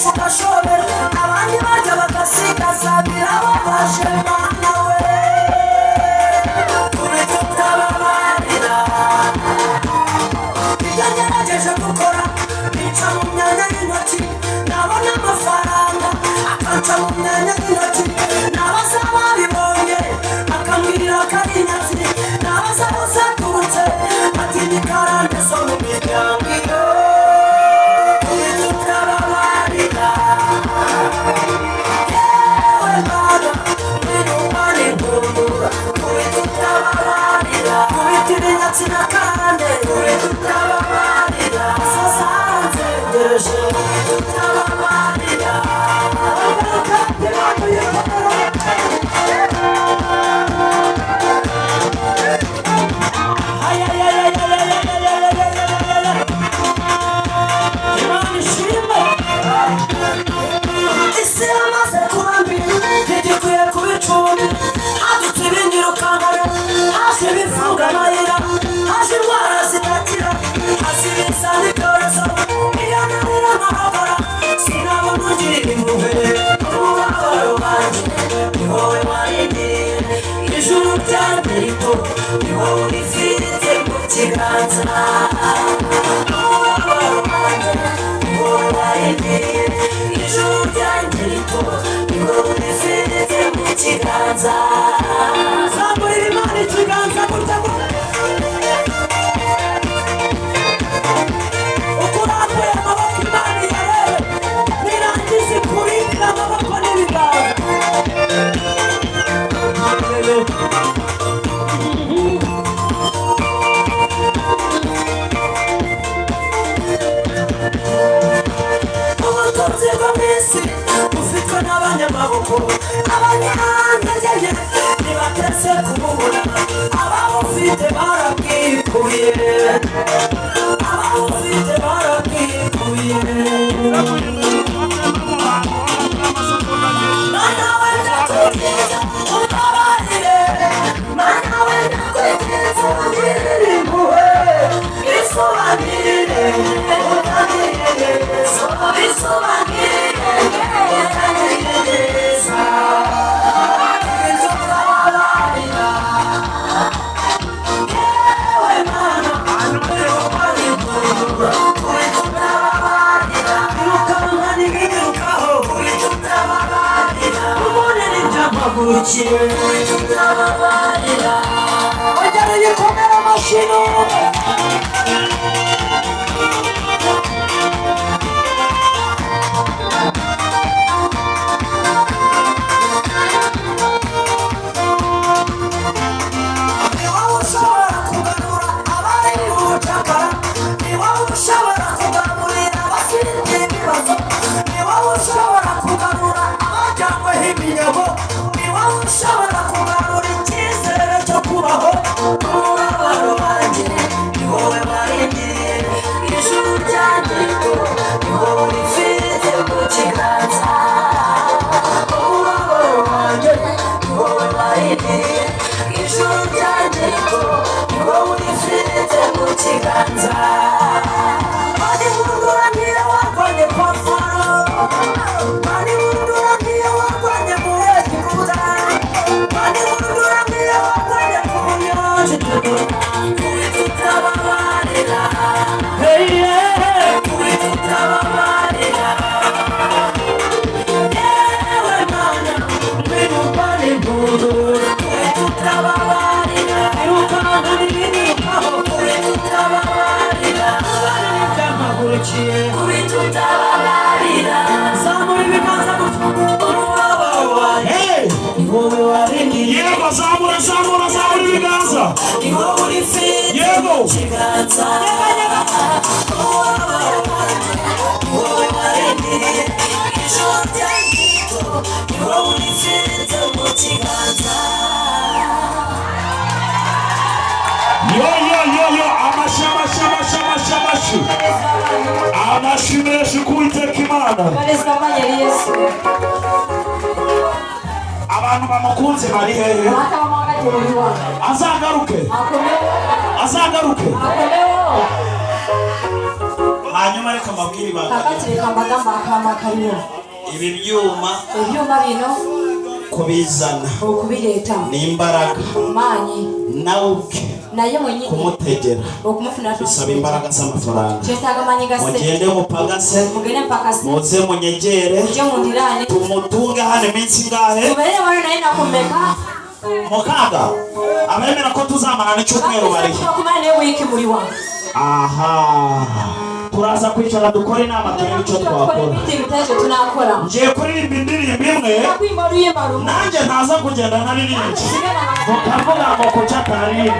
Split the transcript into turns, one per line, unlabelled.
shukashobera abandi bajya bagasigaza birababaje mana we kuri tutababarira yagerageje gukora bica mu myanya y'intoki nabona amafaranga akanca mu myanya y'intoki nabaza babibonye akambwira karinyatsi nabaza bose aturutse ati ni karande zo mu miryango iyo kuri tutababarira yewe mana winumane nkundura kuri tutababarira kubita ibinyatsi na karande kuri tutababarira sazanzengereje kuri tutababarira isi yamaze kuba mbi ntigikwiye kuba icumbi hadutse ibinyirukankana haje ibifunga amayira haje indwara zidakira haje ibisa n'ibyorezo iyo narira nkahagora sinabona ungirira impuhwe n'umubabaro wanjye ni wowe warindiriye ijuru ryanjye rito ni wowe urifite mu kiganza n'umubabaro wanjye ni wowe warindiriye ijuru ryanjye rito ni wowe urifite mu kiganza zamurira imana ikiganza gutya ukurambuye amaboko imana yarebe nirangiza ikurindira amaboko n'ibiganza ubutunzi bwo mu isi bufitwe n'abanyamaboko abanyantege ntibateze kububura ababufite barabwikuye ababufite barabwikuye mana we ndakwegeza umbabarire mana we ndakwegeza ungirire impuhwe bisobanurire utangirire neza bisobanurire utangirire neza tutababarira yewe mana winumane nkundura kuri tutababarira irukanka n'ibirukaho kuri tutababarira ubonera iby'amagurukiye kuri tutababarira ongera uyikomere amashyi numve ni wowe ushobora kugarura abari mu bucakara ni wowe ushobora kugaburira abafite ibibazo ni wowe ushobora kugarura abajyanyweho iminyago ni wowe ushobora kugarura icyizere cyo kubaho umubabaro wanjye ni wowe warindiriye ijuru ryanjye rito ni wowe urifite mu kiganza umubabaro wanjye ni wowe warindiriye ijuru ryanjye rito ni wowe urifite mu kiganza bari mundura niyo warwanye kwa faro bari mundura niyo warwanye mu egiputa bari mundura niyo warwanye ku nyanja itukura kuri tutababarira kuri tutababarira yewe mana winumane nkundura kuri tutababarira irukanka n'ibirukaho kuri tutababarira by'amagurukiye kuri tutababarira zamura ibiganza gutya umubabaro wanjye ni wowe warindiriye
yego zamura ibiganza
ni wowe urifite mu kiganza umubabaro wanjye ni wowe warindiriye ijuru ryanjye rito ni wowe urifite mu kiganza
yo amashi amashi menshi kuwiteka imana abantu bamukunze bari hehe azagaruke
hanyuma reka mabwire
kakati reka mbagamba akama kariyo
ibi byuma
bino
kubizana
okubireta
n'imbaraga
manyi
nawe
naye mwenyine
kumutegera
okumufuna
bisaba imbaraga z'amafaranga
cyetaga manyi gase
mugende mupagase
mugende mpaka se
muze munyegere
je mundirane
tumutunge hano iminsi ngahe
tubere wano naye nakumeka
mukaga abemera ko tuzamana n'icyumweru bari
kumana ne wiki muri wa
aha turaza kwicara dukora inama turebe icyo twakora
tunakora
ngiye kuririmba indirimbo imwe nanjye ntaza kugenda ntaririmbye mukavuga ngo kuca ataririmba